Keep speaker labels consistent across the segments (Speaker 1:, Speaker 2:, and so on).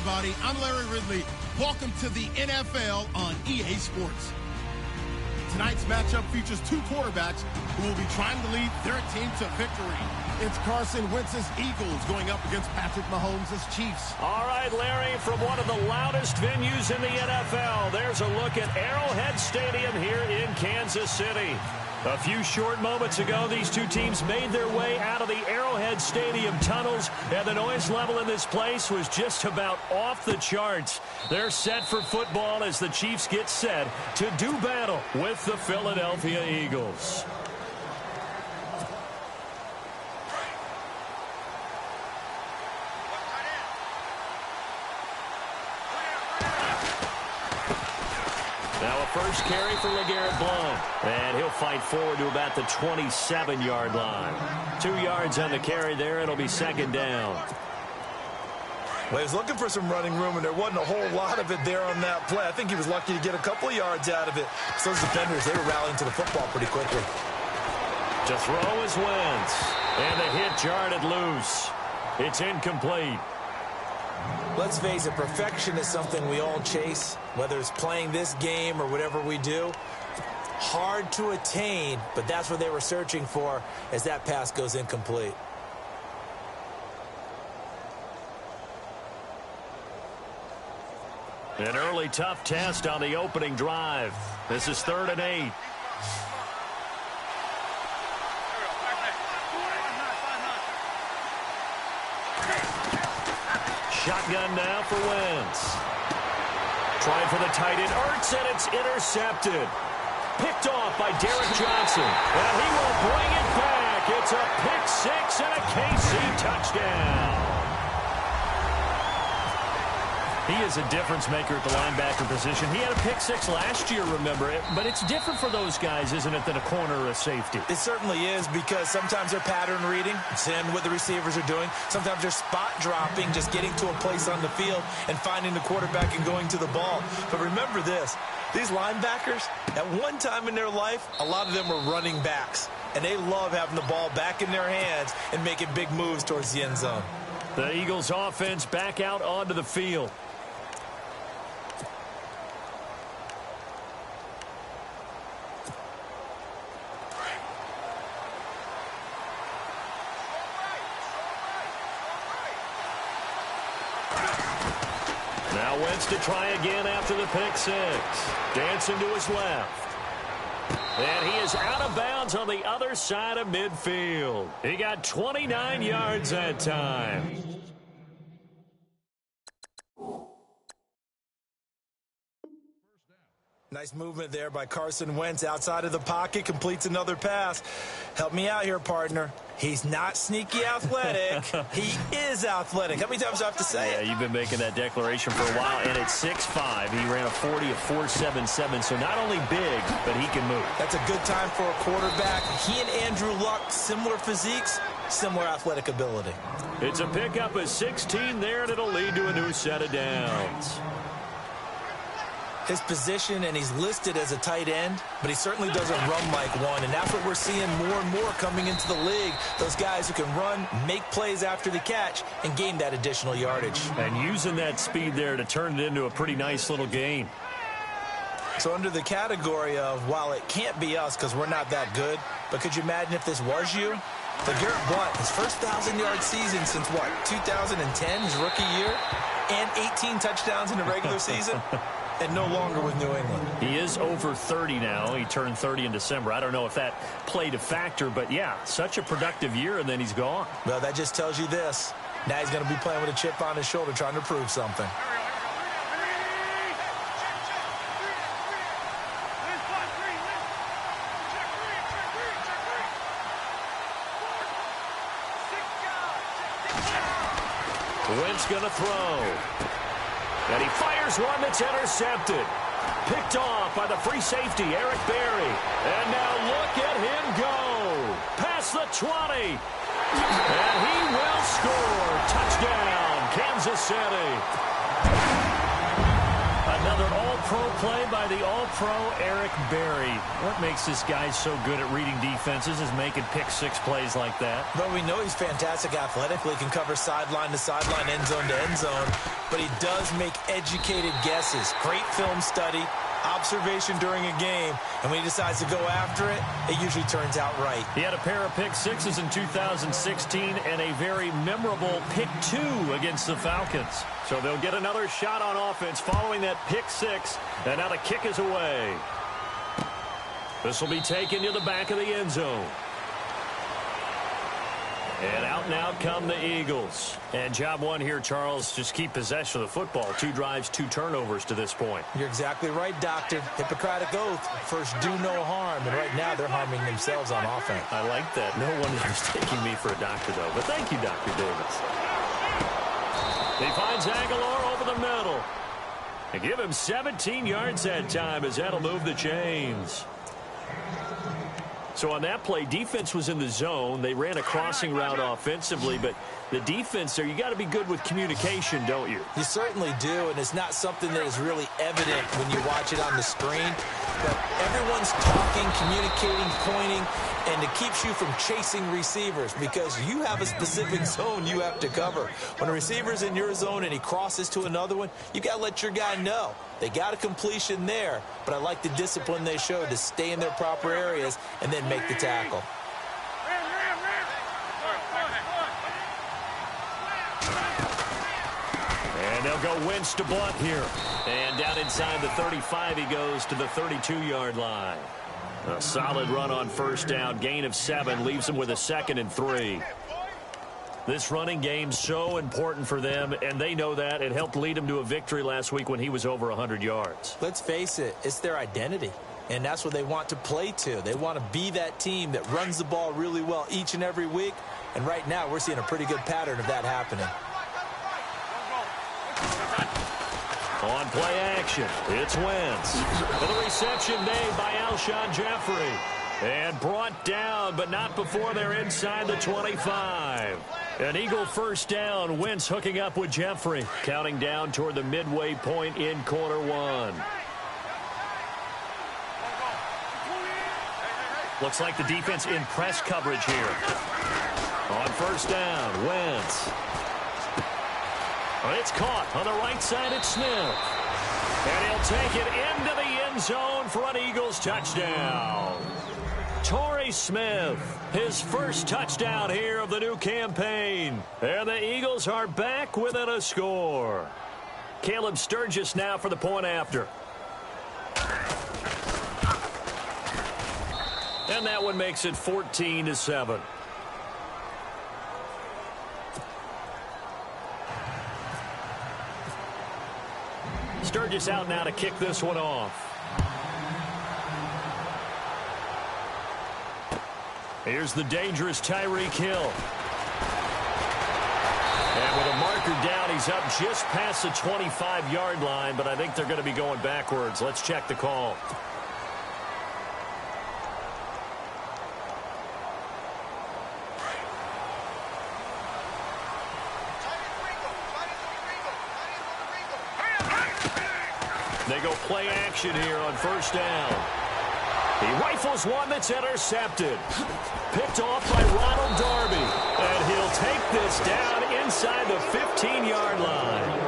Speaker 1: everybody. I'm Larry Ridley. Welcome to the NFL on EA Sports. Tonight's matchup features two quarterbacks who will be trying to lead their team to victory. It's Carson Wentz's Eagles going up against Patrick Mahomes' Chiefs.
Speaker 2: All right, Larry, from one of the loudest venues in the NFL, there's a look at Arrowhead Stadium here in Kansas City. A few short moments ago, these two teams made their way out of the Arrowhead Stadium tunnels, and the noise level in this place was just about off the charts. They're set for football as the Chiefs get set to do battle with the Philadelphia Eagles. First carry for LeGarrette Blount. And he'll fight forward to about the 27-yard line. 2 yards on the carry there. It'll be second down.
Speaker 3: Well, he was looking for some running room, and there wasn't a whole lot of it there on that play. I think he was lucky to get a couple of yards out of it. So those defenders, they were rallying to the football pretty quickly.
Speaker 2: To throw is Wentz. And the hit jarred loose. It's incomplete.
Speaker 3: Let's face it, perfection is something we all chase, whether it's playing this game or whatever we do. Hard to attain, but that's what they were searching for as that pass goes incomplete.
Speaker 2: An early tough test on the opening drive. This is 3rd and 8. Shotgun now for Wentz. Trying for the tight end, Ertz, and it's intercepted. Picked off by Derek Johnson. And he will bring it back. It's a pick six and a KC touchdown. He is a difference maker at the linebacker position. He had a pick six last year, remember it. But it's different for those guys, isn't it, than a corner or a safety?
Speaker 3: It certainly is, because sometimes they're pattern reading, seeing what the receivers are doing. Sometimes they're spot dropping, just getting to a place on the field and finding the quarterback and going to the ball. But remember this, these linebackers, at one time in their life, a lot of them were running backs. And they love having the ball back in their hands and making big moves towards the end zone.
Speaker 2: The Eagles offense back out onto the field. Now Wentz to try again after the pick six. Dancing to his left. And he is out of bounds on the other side of midfield. He got 29 yards that time.
Speaker 3: Nice movement there by Carson Wentz outside of the pocket, completes another pass. Help me out here, partner. He's not sneaky athletic. He is athletic. How many times do I have to say it?
Speaker 2: Yeah, you've been making that declaration for a while, and at 6'5", he ran a 40 of 4.77, so not only big, but he can move.
Speaker 3: That's a good time for a quarterback. He and Andrew Luck, similar physiques, similar athletic ability.
Speaker 2: It's a pickup of 16 there, and it'll lead to a new set of downs.
Speaker 3: His position, and he's listed as a tight end, but he certainly doesn't run like one, and that's what we're seeing more and more coming into the league. Those guys who can run, make plays after the catch, and gain that additional yardage.
Speaker 2: And using that speed there to turn it into a pretty nice little gain.
Speaker 3: So under the category of, while it can't be us because we're not that good, but could you imagine if this was you? LeGarrette Blount, his first 1,000-yard season since, what, 2010, his rookie year? And 18 touchdowns in the regular season? And no longer with New England.
Speaker 2: He is over 30 now. He turned 30 in December. I don't know if that played a factor, but yeah, such a productive year, and then he's gone.
Speaker 3: Well, that just tells you this. Now he's going to be playing with a chip on his shoulder trying to prove something.
Speaker 2: Wentz going to throw. And he fires one that's intercepted. Picked off by the free safety, Eric Berry. And now look at him go. Past the 20. And he will score. Touchdown, Kansas City. Another Another all-pro play by the all-pro Eric Berry. What makes this guy so good at reading defenses is making pick-six plays like that.
Speaker 3: Well, we know he's fantastic athletically, can cover sideline to sideline, end zone to end zone, but he does make educated guesses. Great film study, observation during a game, and when he decides to go after it, it usually turns out right.
Speaker 2: He had a pair of pick-sixes in 2016 and a very memorable pick-two against the Falcons. So they'll get another shot on offense following that pick-six, and now the kick is away. This will be taken to the back of the end zone. And out come the Eagles. And job one here, Charles, just keep possession of the football. 2 drives, 2 turnovers to this point.
Speaker 3: You're exactly right, Doctor. Hippocratic oath. First, do no harm. And right now, they're harming themselves on offense.
Speaker 2: I like that. No one is taking me for a doctor, though. But thank you, Dr. Davis. He finds Aguilar over the middle. And give him 17 yards that time as that'll move the chains. So on that play, defense was in the zone. They ran a crossing route offensively, but the defense there, you got to be good with communication, don't you?
Speaker 3: You certainly do, and it's not something that is really evident when you watch it on the screen. But everyone's talking, communicating, pointing, and it keeps you from chasing receivers because you have a specific zone you have to cover. When a receiver's in your zone and he crosses to another one, you got to let your guy know. They got a completion there, but I like the discipline they showed to stay in their proper areas and then make the tackle.
Speaker 2: And they'll go Wentz to Blunt here. And down inside the 35, he goes to the 32-yard line. A solid run on first down. Gain of 7 leaves them with a 2nd and 3. This running game's so important for them, and they know that. It helped lead them to a victory last week when he was over 100 yards.
Speaker 3: Let's face it, it's their identity, and that's what they want to play to. They want to be that team that runs the ball really well each and every week, and right now we're seeing a pretty good pattern of that happening.
Speaker 2: On play action, it's Wentz. For the reception made by Alshon Jeffrey. And brought down, but not before they're inside the 25. An Eagle first down. Wentz hooking up with Jeffrey. Counting down toward the midway point in quarter 1. Looks like the defense in press coverage here. On first down, Wentz. It's caught on the right side. It's Smith. And he'll take it into the end zone for an Eagles touchdown. Torrey Smith, his first touchdown here of the new campaign. And the Eagles are back within a score. Caleb Sturgis now for the point after. And that one makes it 14-7. Sturgis out now to kick this one off. Here's the dangerous Tyreek Hill. And with a marker down, he's up just past the 25-yard line, but I think they're going to be going backwards. Let's check the call. They go play action here on first down. He rifles one that's intercepted. Picked off by Ronald Darby. And he'll take this down inside the 15-yard line.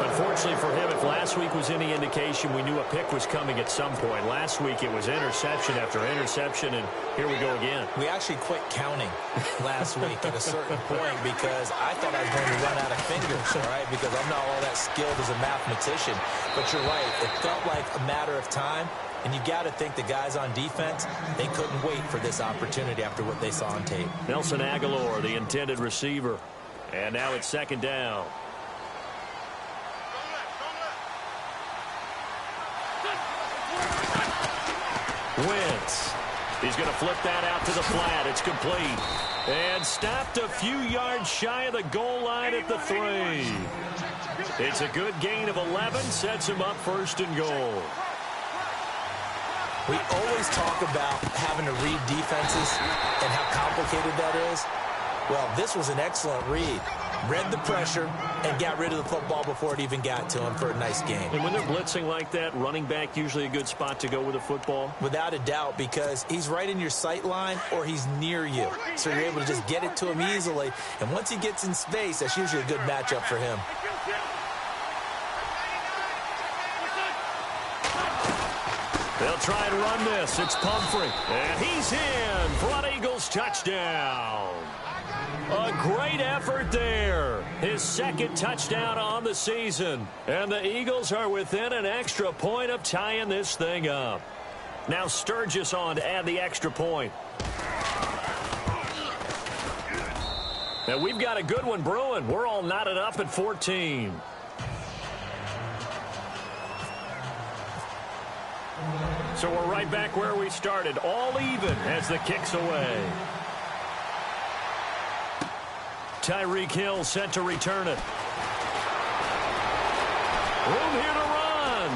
Speaker 2: Unfortunately for him, if last week was any indication, we knew a pick was coming at some point. Last week it was interception after interception, and here we go again.
Speaker 3: We actually quit counting last week at a certain point because I thought I was going to run out of fingers, all right, because I'm not all that skilled as a mathematician. But you're right, it felt like a matter of time. And you got to think the guys on defense, they couldn't wait for this opportunity after what they saw on tape.
Speaker 2: Nelson Aguilar, the intended receiver. And now it's second down. Wentz. He's going to flip that out to the flat. It's complete. And stopped a few yards shy of the goal line at the 3. It's a good gain of 11. Sets him up first and goal.
Speaker 3: We always talk about having to read defenses and how complicated that is. Well, this was an excellent read. read the pressure, and got rid of the football before it even got to him for a nice game.
Speaker 2: And when they're blitzing like that, running back usually a good spot to go with the football?
Speaker 3: Without a doubt, because he's right in your sight line or he's near you. So you're able to just get it to him easily. And once he gets in space, that's usually a good matchup for him.
Speaker 2: They'll try and run this. It's Pumphrey. And he's in for an Eagles touchdown. A great effort there. His second touchdown on the season. And the Eagles are within an extra point of tying this thing up. Now Sturgis on to add the extra point. And we've got a good one brewing. We're all knotted up at 14. So we're right back where we started, all even as the kick's away. Tyreek Hill set to return it. Room here to run.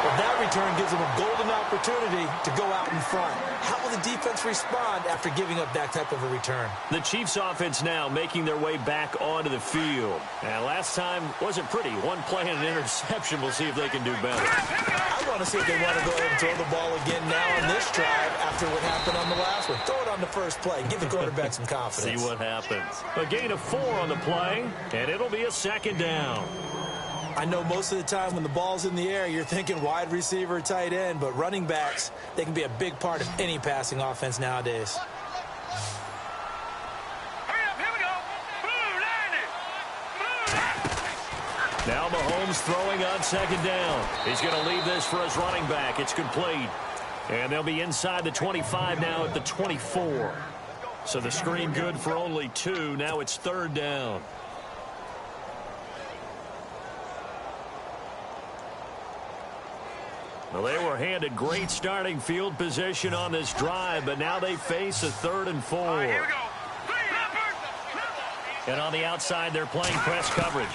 Speaker 3: Well, that return gives him a golden opportunity to go out in front. How will the defense respond after giving up that type of a return?
Speaker 2: The Chiefs offense now making their way back onto the field. And last time wasn't pretty. One play and an interception. We'll see if they can do better.
Speaker 3: I want to see if they want to go ahead and throw the ball again now on this drive after what happened on the last one. Throw it on the first play. Give the quarterback some confidence.
Speaker 2: See what happens. A gain of 4 on the play, and it'll be a second down.
Speaker 3: I know most of the time when the ball's in the air, you're thinking wide receiver, tight end, but running backs, they can be a big part of any passing offense nowadays.
Speaker 2: Now Mahomes throwing on second down. He's going to leave this for his running back. It's complete. And they'll be inside the 25 now at the 24. So the screen good for only 2. Now it's third down. Well, they were handed great starting field position on this drive, but now they face a 3rd and 4. Right, here we go. And on the outside, they're playing press coverage.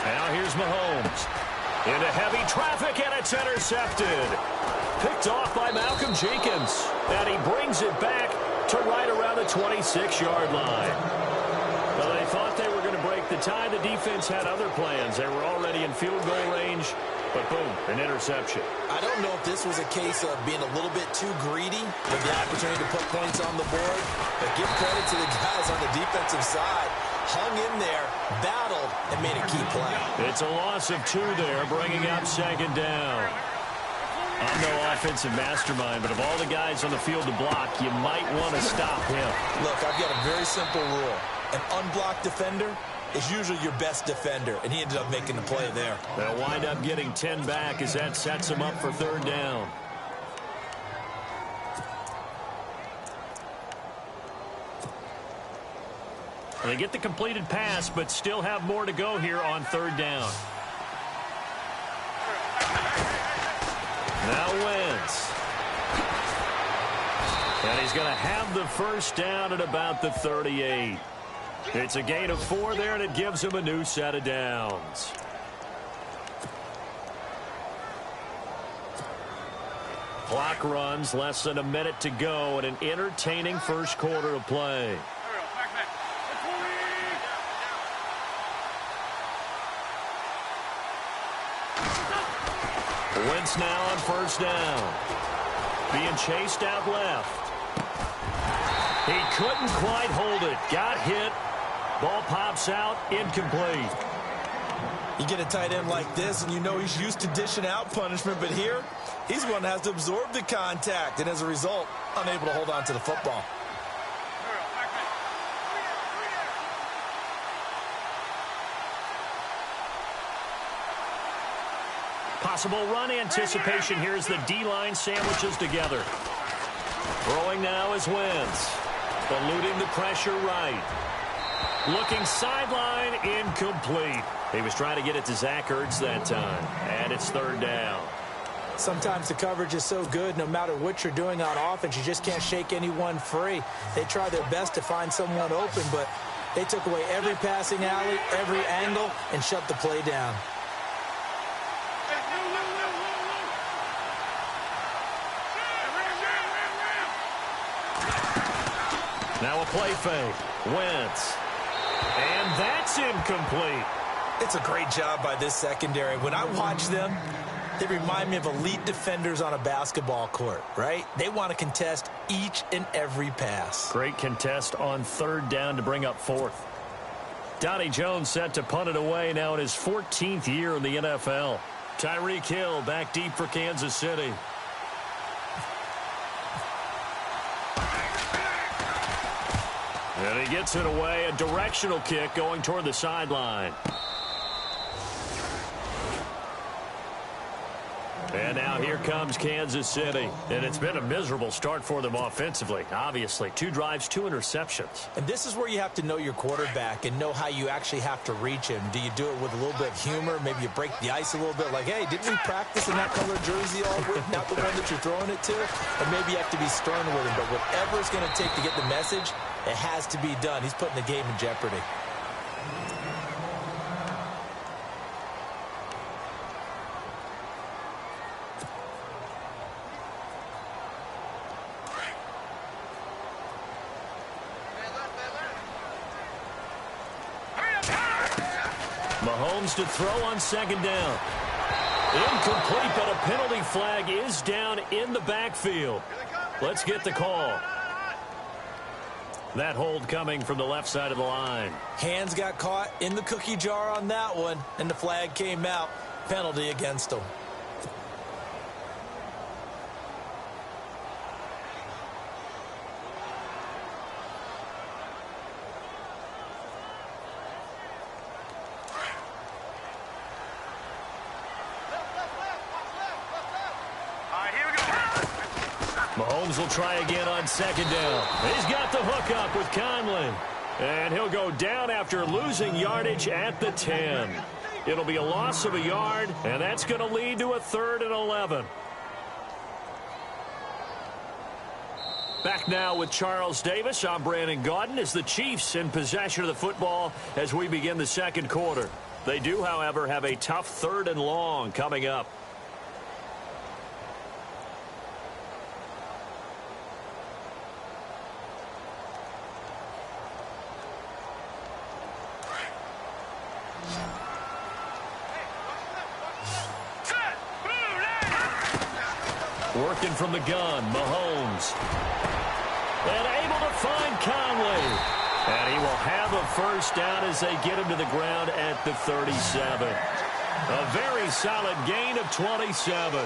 Speaker 2: Now here's Mahomes. Into heavy traffic, and it's intercepted. Picked off by Malcolm Jenkins. And he brings it back to right around the 26-yard line. Well, they thought they were going to break the tie. The defense had other plans. They were already in field goal range. But boom, an interception.
Speaker 3: I don't know if this was a case of being a little bit too greedy with the opportunity to put points on the board. But give credit to the guys on the defensive side. Hung in there, battled, and made a key play.
Speaker 2: It's a loss of 2 there, bringing up second down. I'm no offensive mastermind, but of all the guys on the field to block, you might want to stop him.
Speaker 3: Look, I've got a very simple rule. An unblocked defender is usually your best defender, and he ended up making the play there.
Speaker 2: They'll wind up getting 10 back as that sets him up for third down. They get the completed pass, but still have more to go here on third down. Now Wentz. And he's going to have the first down at about the 38. It's a gain of 4 there, and it gives him a new set of downs. Clock runs, less than a minute to go, and an entertaining first quarter of play. Wentz now on first down. Being chased out left. He couldn't quite hold it. Got hit. Ball pops out. Incomplete.
Speaker 3: You get a tight end like this, and you know he's used to dishing out punishment, but here, he's the one that has to absorb the contact, and as a result, unable to hold on to the football.
Speaker 2: Possible run anticipation here as the D-line sandwiches together. Throwing now is Wentz. Eluding the pressure right. Looking sideline, incomplete. He was trying to get it to Zach Ertz that time. And it's third down.
Speaker 3: Sometimes the coverage is so good, no matter what you're doing on offense, you just can't shake anyone free. They try their best to find someone open, but they took away every passing alley, every angle, and shut the play down.
Speaker 2: Now a play fake. Wentz. And that's incomplete.
Speaker 3: It's a great job by this secondary. When I watch them, they remind me of elite defenders on a basketball court, right? They want to contest each and every pass.
Speaker 2: Great contest on third down to bring up fourth. Donnie Jones set to punt it away now in his 14th year in the NFL. Tyreek Hill back deep for Kansas City. And he gets it away, a directional kick going toward the sideline. And now here comes Kansas City. And it's been a miserable start for them offensively. Obviously, 2 drives, 2 interceptions.
Speaker 3: And this is where you have to know your quarterback and know how you actually have to reach him. Do you do it with a little bit of humor? Maybe you break the ice a little bit like, hey, didn't we practice in that color jersey all week? Not the one that you're throwing it to? Or maybe you have to be stern with him. But whatever it's going to take to get the message, it has to be done. He's putting the game in jeopardy.
Speaker 2: Mahomes to throw on second down. Incomplete, but a penalty flag is down in the backfield. Let's get the call. That hold coming from the left side of the line.
Speaker 3: Hands got caught in the cookie jar on that one, and the flag came out. Penalty against them.
Speaker 2: Mahomes will try again on second down. He's got the hook up with Conley. And he'll go down after losing yardage at the 10. It'll be a loss of a yard, and that's going to lead to a 3rd and 11. Back now with Charles Davis. I'm Brandon Gaudin as the Chiefs in possession of the football as we begin the second quarter. They do, however, have a tough 3rd and long coming up. Working from the gun, Mahomes. And able to find Conley. And he will have a first down as they get him to the ground at the 37. A very solid gain of 27.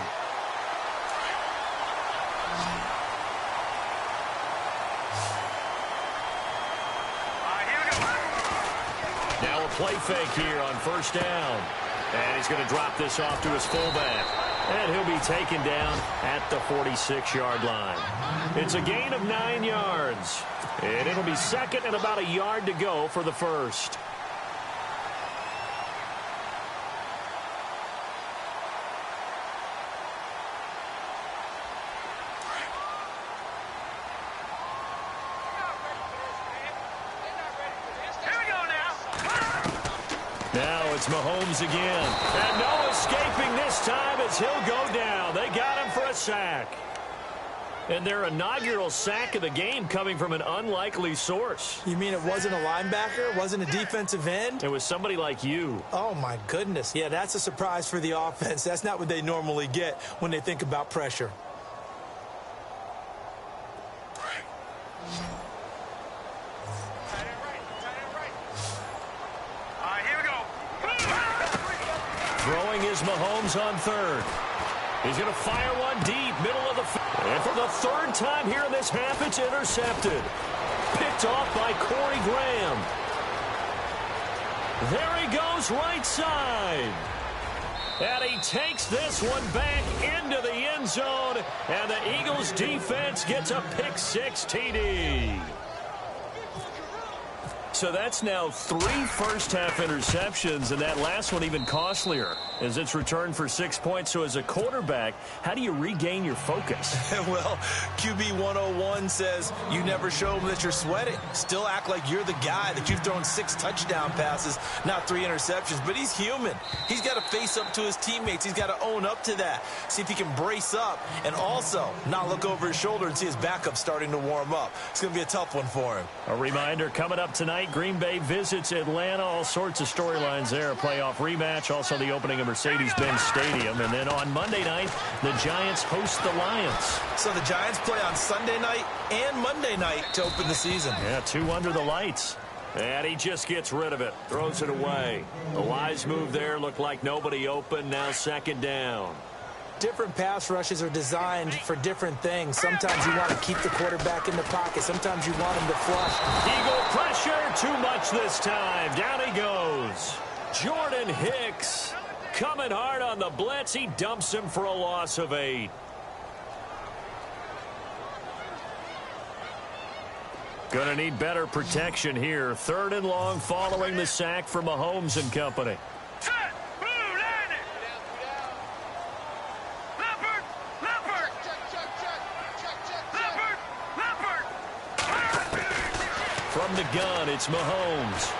Speaker 2: Now a play fake here on first down. And he's going to drop this off to his fullback. And he'll be taken down at the 46-yard line. It's a gain of 9 yards. And it'll be 2nd and about a yard to go for the first. Now it's Mahomes again. And no escaping this time as he'll go down. They got him for a sack. And their inaugural sack of the game coming from an unlikely source.
Speaker 3: You mean it wasn't a linebacker? It wasn't a defensive end?
Speaker 2: It was somebody like you.
Speaker 3: Oh, my goodness. Yeah, that's a surprise for the offense. That's not what they normally get when they think about pressure.
Speaker 2: Throwing is Mahomes on third. He's going to fire one deep, middle of the field. And for the 3rd time here in this half, it's intercepted. Picked off by Corey Graham. There he goes, right side. And he takes this one back into the end zone. And the Eagles defense gets a pick-6 TD. So that's now 3 first-half interceptions, and that last one even costlier. as it's returned for 6 points. So as a quarterback, how do you regain your focus?
Speaker 3: Well, QB 101 says you never show them that you're sweating. Still act like you're the guy, that you've thrown 6 touchdown passes, not 3 interceptions. But he's human. He's got to face up to his teammates. He's got to own up to that. See if he can brace up and also not look over his shoulder and see his backup starting to warm up. It's going to be a tough one for him.
Speaker 2: A reminder, coming up tonight, Green Bay visits Atlanta. All sorts of storylines there. A playoff rematch, also the opening of Mercedes-Benz Stadium. And then on Monday night, the Giants host the Lions.
Speaker 3: So the Giants play on Sunday night and Monday night to open the season.
Speaker 2: Yeah, 2 under the lights. And he just gets rid of it, throws it away. A wise move there, looked like nobody open, now 2nd down.
Speaker 4: Different pass rushes are designed for different things. Sometimes you want to keep the quarterback in the pocket. Sometimes you want him to flush.
Speaker 2: Eagle pressure, too much this time. Down he goes. Jordan Hicks coming hard on the blitz. He dumps him for a loss of 8. Going to need better protection here. 3rd and long following the sack from Mahomes and company. From the gun, it's Mahomes.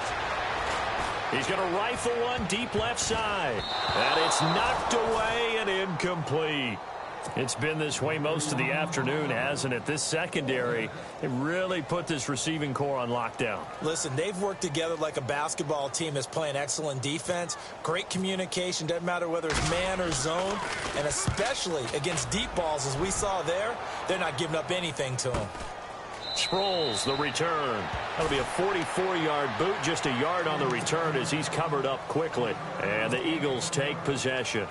Speaker 2: He's going to rifle one deep left side. And it's knocked away and incomplete. It's been this way most of the afternoon, hasn't it? This secondary, it really put this receiving core on lockdown.
Speaker 4: Listen, they've worked together like a basketball team that's playing excellent defense. Great communication, doesn't matter whether it's man or zone. And especially against deep balls, as we saw there, they're not giving up anything to them.
Speaker 2: Sproles, the return. That'll be a 44-yard boot, just a yard on the return as he's covered up quickly. And the Eagles take possession.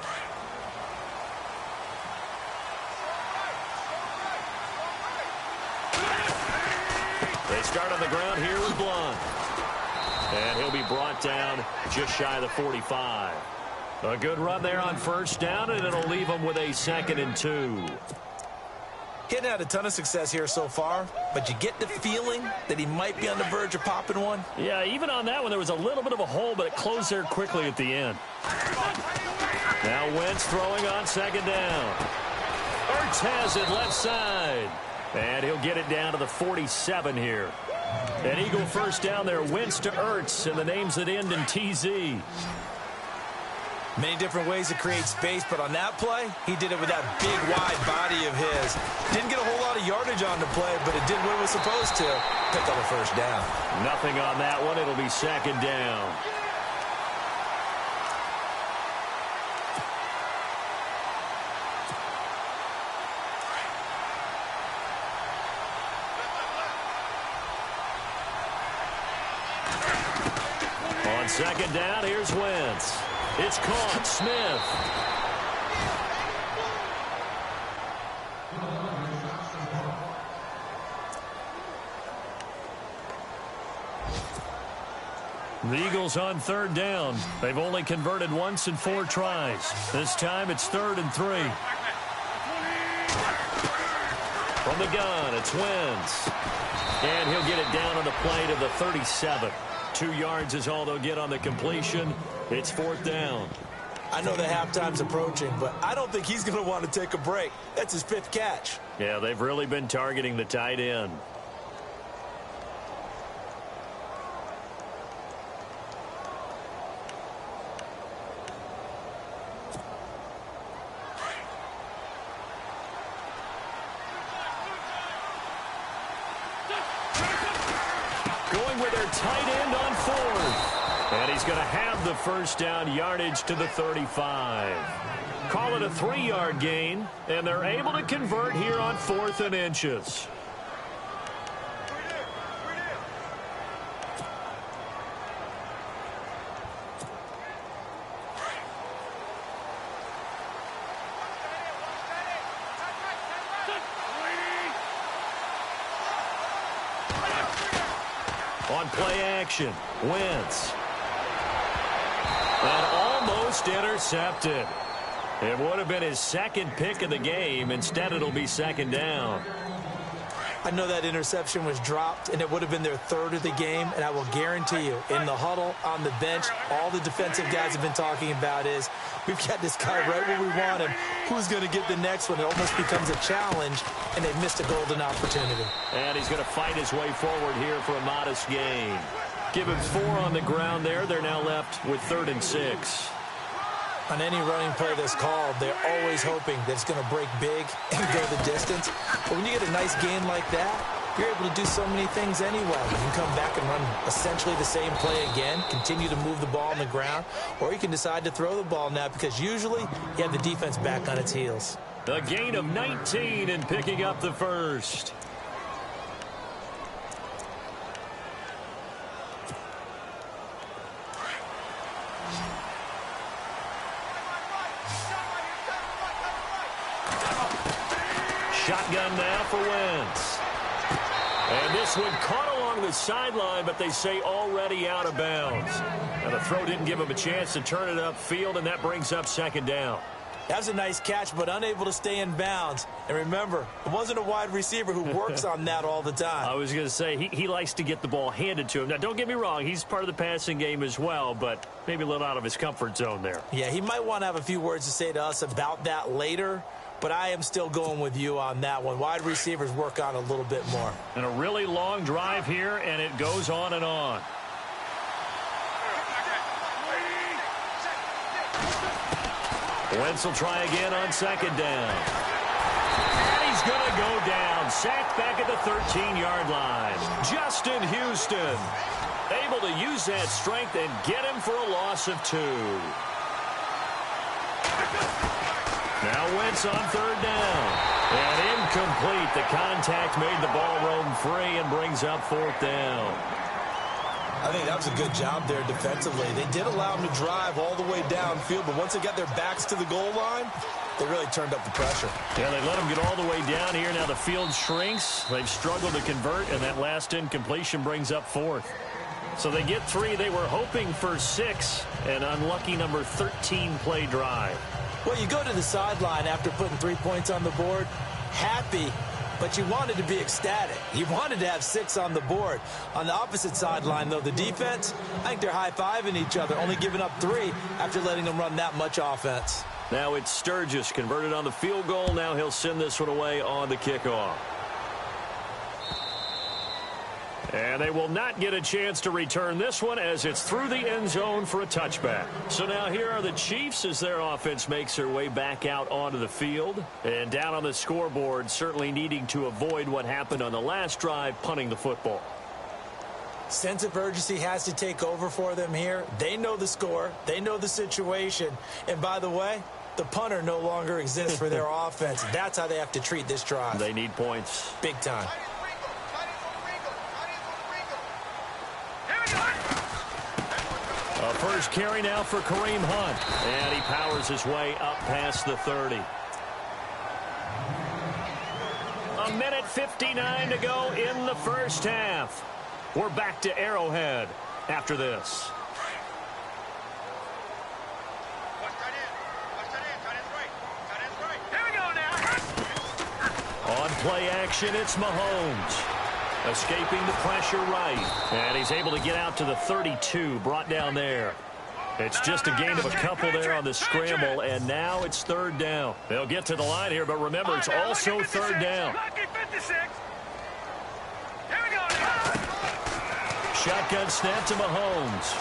Speaker 2: They start on the ground here with Blunt. And he'll be brought down just shy of the 45. A good run there on 1st down, and it'll leave him with a 2nd and 2.
Speaker 4: He hadn't had a ton of success here so far, but you get the feeling that he might be on the verge of popping one.
Speaker 2: Yeah, even on that one, there was a little bit of a hole, but it closed there quickly at the end. Now Wentz throwing on 2nd down. Ertz has it left side. And he'll get it down to the 47 here. An Eagle 1st down there. Wentz to Ertz, and the names that end in TZ.
Speaker 4: Many different ways to create space, but on that play, he did it with that big, wide body of his. Didn't get a whole lot of yardage on the play, but it did what it was supposed to. Picked up a 1st down.
Speaker 2: Nothing on that one. It'll be 2nd down. On 2nd down, here's Wentz. It's caught. Smith. The Eagles on 3rd down. They've only converted once in 4 tries. This time it's 3rd and 3. From the gun, it's Wentz. And he'll get it down on the play to the 37. 2 yards is all they'll get on the completion. It's 4th down.
Speaker 4: I know the halftime's approaching, but I don't think he's going to want to take a break. That's his 5th catch.
Speaker 2: Yeah, they've really been targeting the tight end. Going with their tight end on 4th. And he's going to have the 1st down yardage to the 35. Call it a 3-yard gain, and they're able to convert here on 4th and inches. On play action, Wentz. And almost intercepted. It would have been his 2nd pick of the game. Instead, it'll be 2nd down.
Speaker 4: I know that interception was dropped, and it would have been their third of the game, and I will guarantee you, in the huddle, on the bench, all the defensive guys have been talking about is, we've got this guy right where we want him. Who's going to get the next one? It almost becomes a challenge, and they've missed a golden opportunity.
Speaker 2: And he's going to fight his way forward here for a modest gain. Give him 4 on the ground there. They're now left with 3rd and 6.
Speaker 4: On any running play that's called, they're always hoping that it's going to break big and go the distance. But when you get a nice gain like that, you're able to do so many things anyway. You can come back and run essentially the same play again, continue to move the ball on the ground, or you can decide to throw the ball now because usually you have the defense back on its heels.
Speaker 2: The gain of 19 and picking up the first. Shotgun now for Wentz. And this one caught along the sideline, but they say already out of bounds. Now the throw didn't give him a chance to turn it upfield, and that brings up 2nd down.
Speaker 4: That was a nice catch, but unable to stay in bounds. And remember, it wasn't a wide receiver who works on that all the time.
Speaker 2: I was going to say, he likes to get the ball handed to him. Now, don't get me wrong, he's part of the passing game as well, but maybe a little out of his comfort zone there.
Speaker 4: Yeah, he might want to have a few words to say to us about that later, but I am still going with you on that one. Wide receivers work on a little bit more.
Speaker 2: And a really long drive here, and it goes on and on. Wentz will try again on 2nd down. And he's going to go down. Sacked back at the 13-yard line. Justin Houston able to use that strength and get him for a loss of 2. Now Wentz on 3rd down. And incomplete. The contact made the ball roam free and brings up 4th down.
Speaker 4: I think that was a good job there defensively. They did allow them to drive all the way downfield, but once they got their backs to the goal line, they really turned up the pressure.
Speaker 2: Yeah, they let them get all the way down here. Now the field shrinks. They've struggled to convert, and that last incompletion brings up 4th. So they get 3. They were hoping for 6, an unlucky number 13 play drive.
Speaker 4: Well, you go to the sideline after putting 3 points on the board, happy, but you wanted to be ecstatic. You wanted to have 6 on the board. On the opposite sideline, though, the defense, I think they're high-fiving each other, only giving up 3 after letting them run that much offense.
Speaker 2: Now it's Sturgis converted on the field goal. Now he'll send this one away on the kickoff. And they will not get a chance to return this one as it's through the end zone for a touchback. So now here are the Chiefs as their offense makes their way back out onto the field. And down on the scoreboard, certainly needing to avoid what happened on the last drive, punting the football.
Speaker 4: Sense of urgency has to take over for them here. They know the score. They know the situation. And by the way, the punter no longer exists for their offense. That's how they have to treat this drive.
Speaker 2: They need points.
Speaker 4: Big time.
Speaker 2: A first carry now for Kareem Hunt. And he powers his way up past the 30. A minute 59 to go in the first half. We're back to Arrowhead after this. On play action, it's Mahomes. Escaping the pressure right. And he's able to get out to the 32, brought down there. It's just a gain of a couple there on the scramble, and now it's 3rd down. They'll get to the line here, but remember, it's also 3rd down. Shotgun snap to Mahomes.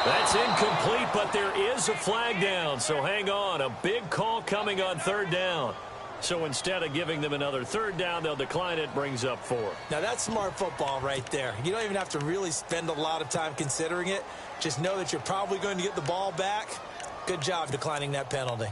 Speaker 2: That's incomplete, but there is a flag down, so hang on. A big call coming on 3rd down. So instead of giving them another 3rd down, they'll decline it, brings up 4.
Speaker 4: Now, that's smart football right there. You don't even have to really spend a lot of time considering it. Just know that you're probably going to get the ball back. Good job declining that penalty.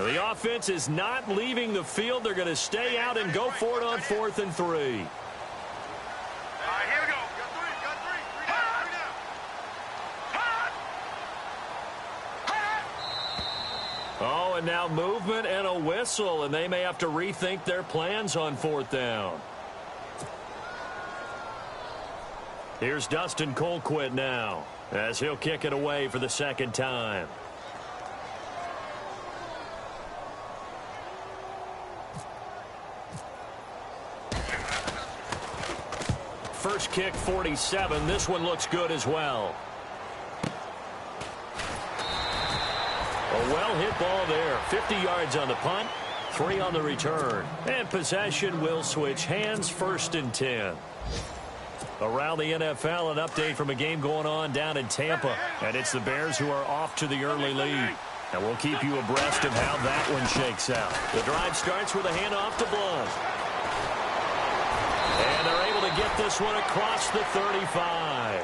Speaker 2: The offense is not leaving the field. They're going to stay out and go for it on 4th and 3.
Speaker 5: All right, here we go. Got three.
Speaker 2: Oh, and now movement and a whistle, and they may have to rethink their plans on 4th down. Here's Dustin Colquitt now, as he'll kick it away for the second time. First kick, 47. This one looks good as well. A well-hit ball there. 50 yards on the punt, 3 on the return. And possession will switch hands, 1st and 10. Around the NFL, an update from a game going on down in Tampa. And it's the Bears who are off to the early lead. And we'll keep you abreast of how that one shakes out. The drive starts with a handoff to Blunt. And they're able to get this one across the 35.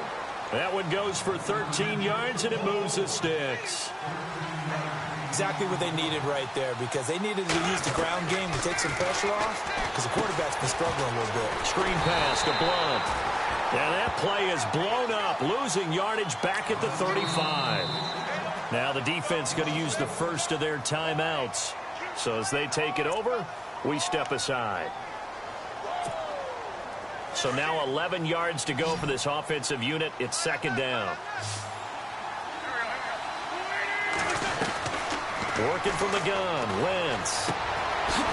Speaker 2: That one goes for 13 yards, and it moves the sticks.
Speaker 4: Exactly what they needed right there, because they needed to use the ground game to take some pressure off, because the quarterback's been struggling a little bit.
Speaker 2: Screen pass to Blunt. And that play is blown up, losing yardage back at the 35. Now the defense going to use the first of their timeouts. So as they take it over, we step aside. So now 11 yards to go for this offensive unit. It's 2nd down. Working from the gun, Wentz.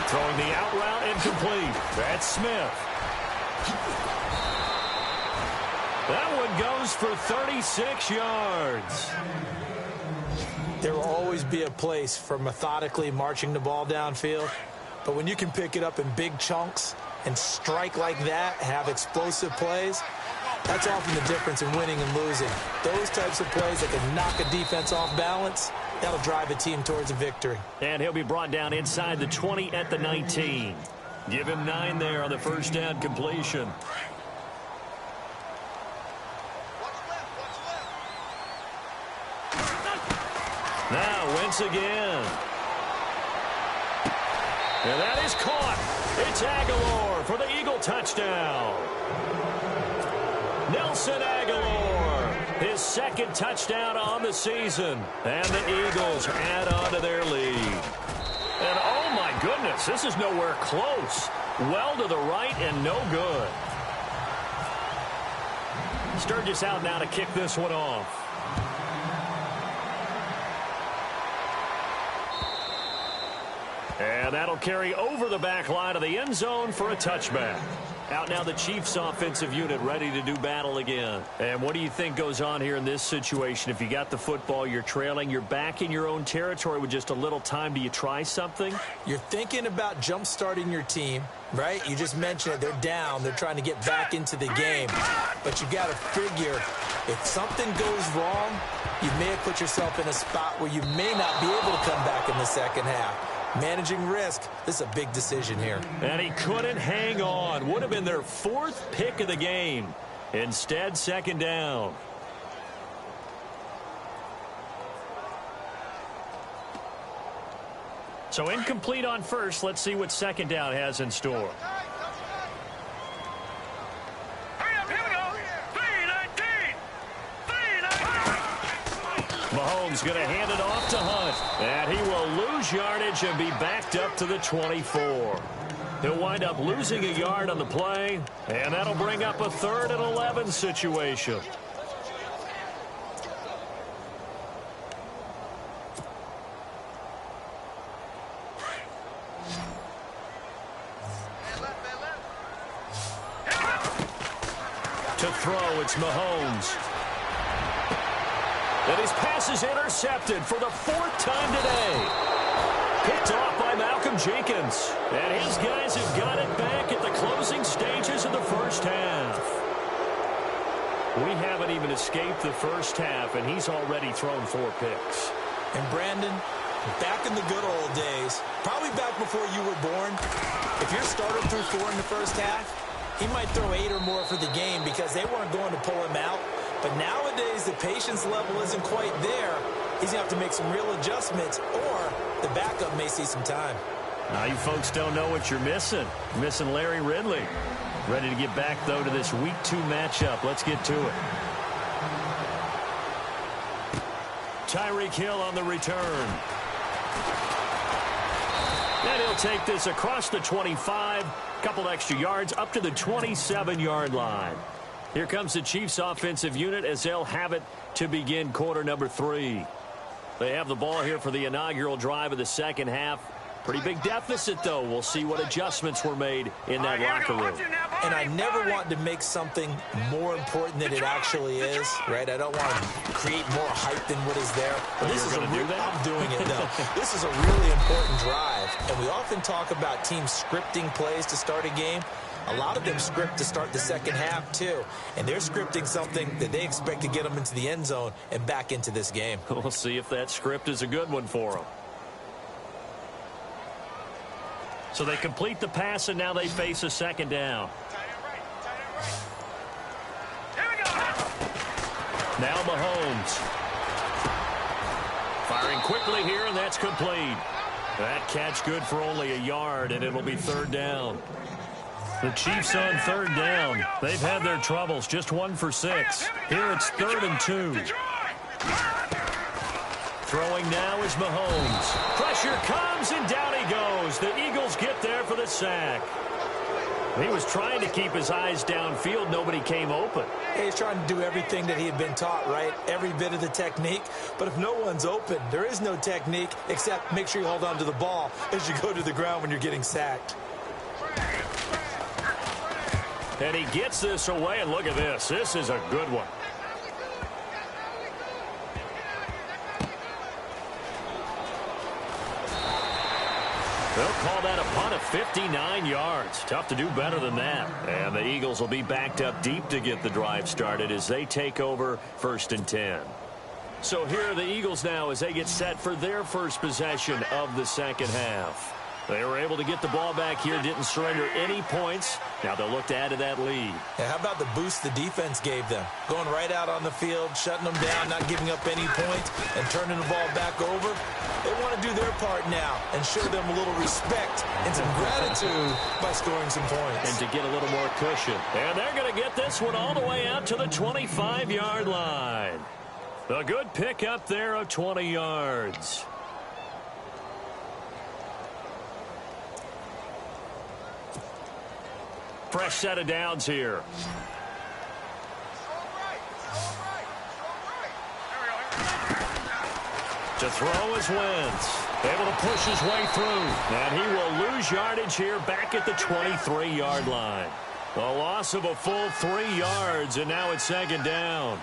Speaker 2: Throwing the out route incomplete. That's Smith. That one goes for 36 yards.
Speaker 4: There will always be a place for methodically marching the ball downfield. But when you can pick it up in big chunks and strike like that, have explosive plays, that's often the difference in winning and losing. Those types of plays that can knock a defense off balance, that'll drive a team towards a victory.
Speaker 2: And he'll be brought down inside the 20 at the 19. Give him 9 there on the first down completion. Now Wentz again. And that is caught. It's Aguilar for the Eagle touchdown. Nelson Aguilar, his 2nd touchdown on the season. And the Eagles add on to their lead. And oh my goodness, this is nowhere close. Well to the right and no good. Sturgis out now to kick this one off. And that'll carry over the back line of the end zone for a touchback. Out now the Chiefs offensive unit ready to do battle again. And what do you think goes on here in this situation? If you got the football, you're trailing, you're back in your own territory with just a little time. Do you try something?
Speaker 4: You're thinking about jump-starting your team, right? You just mentioned it. They're down. They're trying to get back into the game. But you got to figure if something goes wrong, you may have put yourself in a spot where you may not be able to come back in the second half. Managing risk, this is a big decision here.
Speaker 2: And he couldn't hang on. Would have been their 4th pick of the game. Instead, 2nd down. So incomplete on first. Let's see what 2nd down has in store. Mahomes going to hand it off to Hunt. And he will lose yardage and be backed up to the 24. He'll wind up losing a yard on the play. And that'll bring up a 3rd and 11 situation. To throw, it's Mahomes. And his pass is intercepted for the 4th time today. Picked off by Malcolm Jenkins. And his guys have got it back at the closing stages of the first half. We haven't even escaped the first half, and he's already thrown 4 picks.
Speaker 4: And Brandon, back in the good old days, probably back before you were born, if your starter threw 4 in the first half, he might throw 8 or more for the game because they weren't going to pull him out. But nowadays, the patience level isn't quite there. he's going to have to make some real adjustments, or the backup may see some time.
Speaker 2: Now you folks don't know what you're missing. You're missing Larry Ridley. Ready to get back, though, to this Week 2 matchup. Let's get to it. Tyreek Hill on the return. And he'll take this across the 25, couple extra yards, up to the 27-yard line. Here comes the Chiefs offensive unit as they'll have it to begin quarter number 3. They have the ball here for the inaugural drive of the second half. Pretty big deficit, though. We'll see what adjustments were made in that locker room.
Speaker 4: And I never want to make something more important than it actually is, right? I don't want to create more hype than what is there. But this is I'm doing it, though. This is a really important drive. And we often talk about teams scripting plays to start a game. A lot of them script to start the second half, too. And they're scripting something that they expect to get them into the end zone and back into this game.
Speaker 2: We'll see if that script is a good one for them. So they complete the pass, and now they face a second down. Now Mahomes. Firing quickly here, and that's complete. That catch good for only a yard, and it'll be third down. The Chiefs on third down. They've had their troubles, just 1 for 6. Here it's 3rd and 2. Throwing now is Mahomes. Pressure comes, and down he goes. The Eagles get there for the sack. He was trying to keep his eyes downfield. Nobody came open.
Speaker 4: He's trying to do everything that he had been taught, right? Every bit of the technique. But if no one's open, there is no technique except make sure you hold on to the ball as you go to the ground when you're getting sacked.
Speaker 2: And he gets this away, and look at this. This is a good one. They'll call that a punt of 59 yards. Tough to do better than that. And the Eagles will be backed up deep to get the drive started as they take over 1st and 10. So here are the Eagles now as they get set for their first possession of the second half. They were able to get the ball back here, didn't surrender any points. Now they'll look to add to that lead.
Speaker 4: Yeah, how about the boost the defense gave them? Going right out on the field, shutting them down, not giving up any points, and turning the ball back over. They want to do their part now and show them a little respect and some gratitude by scoring some points.
Speaker 2: And to get a little more cushion. And they're going to get this one all the way out to the 25-yard line. A good pickup there of 20 yards. Fresh set of downs here. To throw is Wentz. Able to push his way through. And he will lose yardage here back at the 23-yard line. A loss of a full 3 yards, and now it's second down.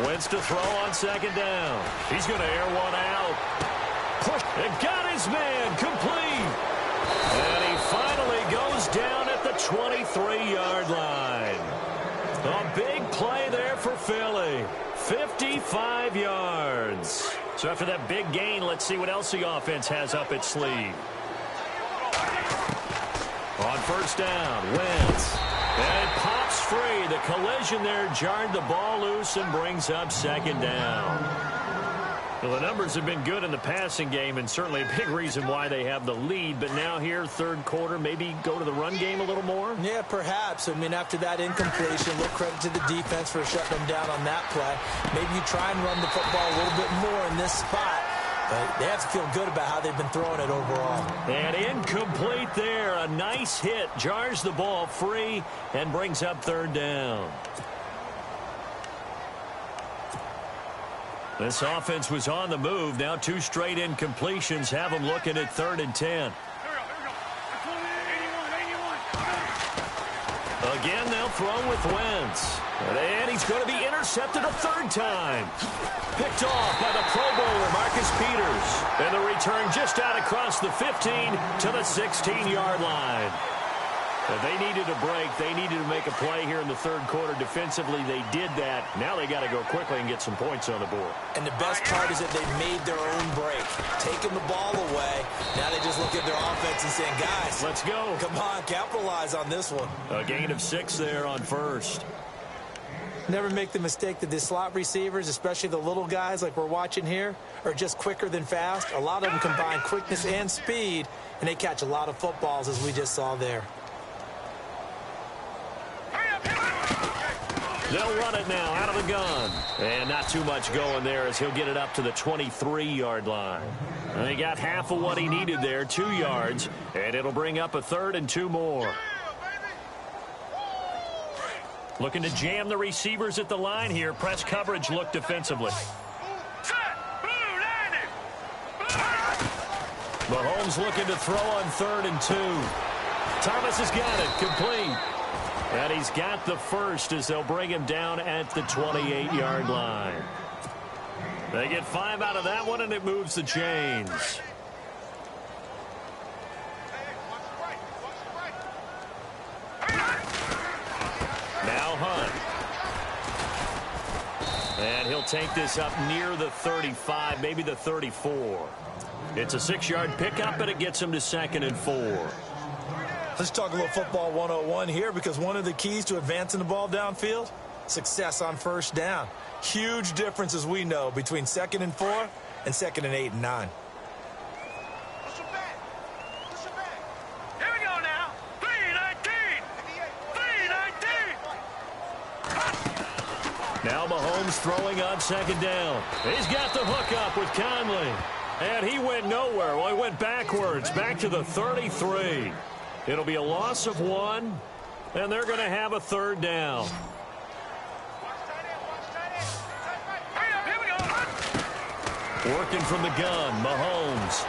Speaker 2: Wentz to throw on second down. He's going to air one out. Push and got his man complete. And he finally goes down at the 23-yard line. A big play there for Philly. 55 yards. So after that big gain, let's see what else the offense has up its sleeve. On first down, Wentz. And it pops free. The collision there jarred the ball loose and brings up second down. Well, the numbers have been good in the passing game, and certainly a big reason why they have the lead. But now here, third quarter, maybe go to the run game a little more?
Speaker 4: Yeah, perhaps. I mean, after that incompletion, a little credit to the defense for shutting them down on that play. Maybe you try and run the football a little bit more in this spot. But they have to feel good about how they've been throwing it overall. And
Speaker 2: incomplete there. A nice hit. Jars the ball free and brings up third down. This offense was on the move. Now 2 straight incompletions have them looking at 3rd and 10. Again, they'll throw with Wentz. And he's going to be intercepted a 3rd time. Picked off by the Pro Bowler, Marcus Peters. And the return just out across the 15 to the 16-yard line. If they needed a break, they needed to make a play here in the third quarter. Defensively, they did that. Now they got to go quickly and get some points on the board.
Speaker 4: And the best part is that they made their own break. Taking the ball away. Now they just look at their offense and saying, guys,
Speaker 2: let's go.
Speaker 4: Come on, capitalize on this one.
Speaker 2: A gain of 6 there on first.
Speaker 4: Never make the mistake that the slot receivers, especially the little guys like we're watching here, are just quicker than fast. A lot of them combine quickness and speed, and they catch a lot of footballs, as we just saw there.
Speaker 2: They'll run it now out of the gun. And not too much going there as he'll get it up to the 23-yard line. And he got half of what he needed there, 2 yards, and it'll bring up a 3rd and 2 more. Looking to jam the receivers at the line here. Press coverage look defensively. Mahomes looking to throw on 3rd and 2. Thomas has got it, complete. And he's got the first as they'll bring him down at the 28-yard line. They get 5 out of that one, and it moves the chains. Now Hunt. And he'll take this up near the 35, maybe the 34. It's a 6-yard pickup, and it gets him to 2nd and 4.
Speaker 4: Let's talk a little football 101 here, because one of the keys to advancing the ball downfield, success on first down. Huge difference, as we know, between 2nd and 4 and 2nd and 8 and 9.
Speaker 5: Here we go now. 3-19. 3-19.
Speaker 2: Now Mahomes throwing on 2nd down. He's got the hook up with Conley. And he went nowhere. Well, he went backwards, back to the 33. It'll be a loss of 1, and they're going to have a 3rd down. Working from the gun, Mahomes.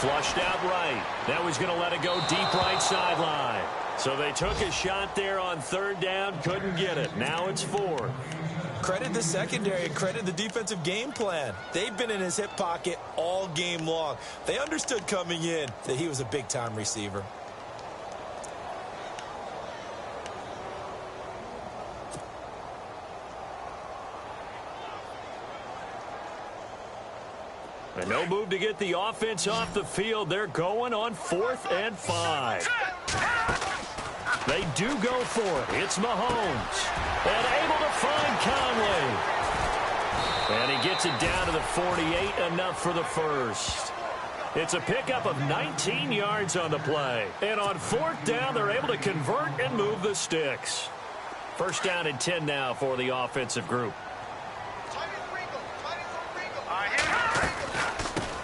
Speaker 2: Flushed out right. Now he's going to let it go deep right sideline. So they took a shot there on 3rd down, couldn't get it. Now it's 4th.
Speaker 4: Credit the secondary and credit the defensive game plan. They've been in his hip pocket all game long. They understood coming in that he was a big-time receiver.
Speaker 2: And no move to get the offense off the field. They're going on 4th and 5. They do go for it. It's Mahomes. And able to find Conley. And he gets it down to the 48, enough for the first. It's a pickup of 19 yards on the play. And on 4th down, they're able to convert and move the sticks. 1st down and 10 now for the offensive group.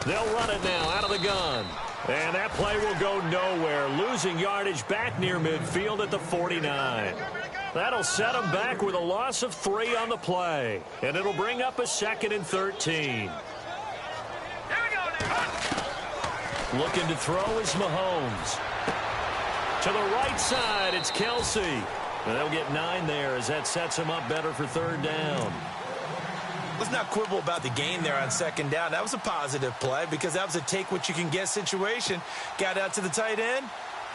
Speaker 2: They'll run it now out of the gun. And that play will go nowhere. Losing yardage back near midfield at the 49. That'll set them back with a loss of 3 on the play. And it'll bring up a 2nd and 13. Looking to throw is Mahomes. To the right side, it's Kelsey. And they'll get 9 there as that sets him up better for 3rd down.
Speaker 4: Let's not quibble about the gain there on 2nd down. That was a positive play because that was a take-what-you-can-get situation. Got out to the tight end.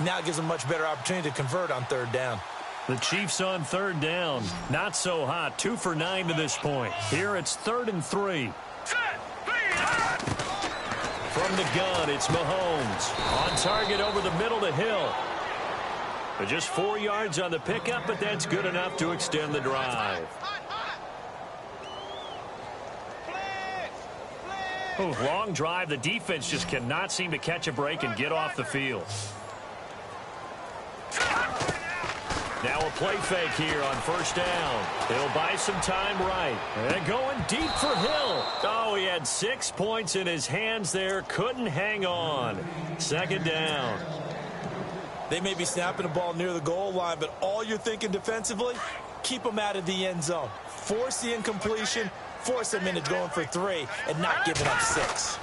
Speaker 4: Now gives them a much better opportunity to convert on 3rd down.
Speaker 2: The Chiefs on 3rd down. Not so hot. 2 for 9 to this point. Here it's 3rd and 3. From the gun, it's Mahomes. On target over the middle to Hill. Just 4 yards on the pickup, but that's good enough to extend the drive. Oh, long drive. The defense just cannot seem to catch a break and get off the field. Now a play fake here on 1st down. He'll buy some time right. And going deep for Hill. Oh, he had 6 points in his hands there. Couldn't hang on. 2nd down.
Speaker 4: They may be snapping the ball near the goal line, but all you're thinking defensively, keep them out of the end zone. Force the incompletion. Force them into going for 3 and not giving up 6.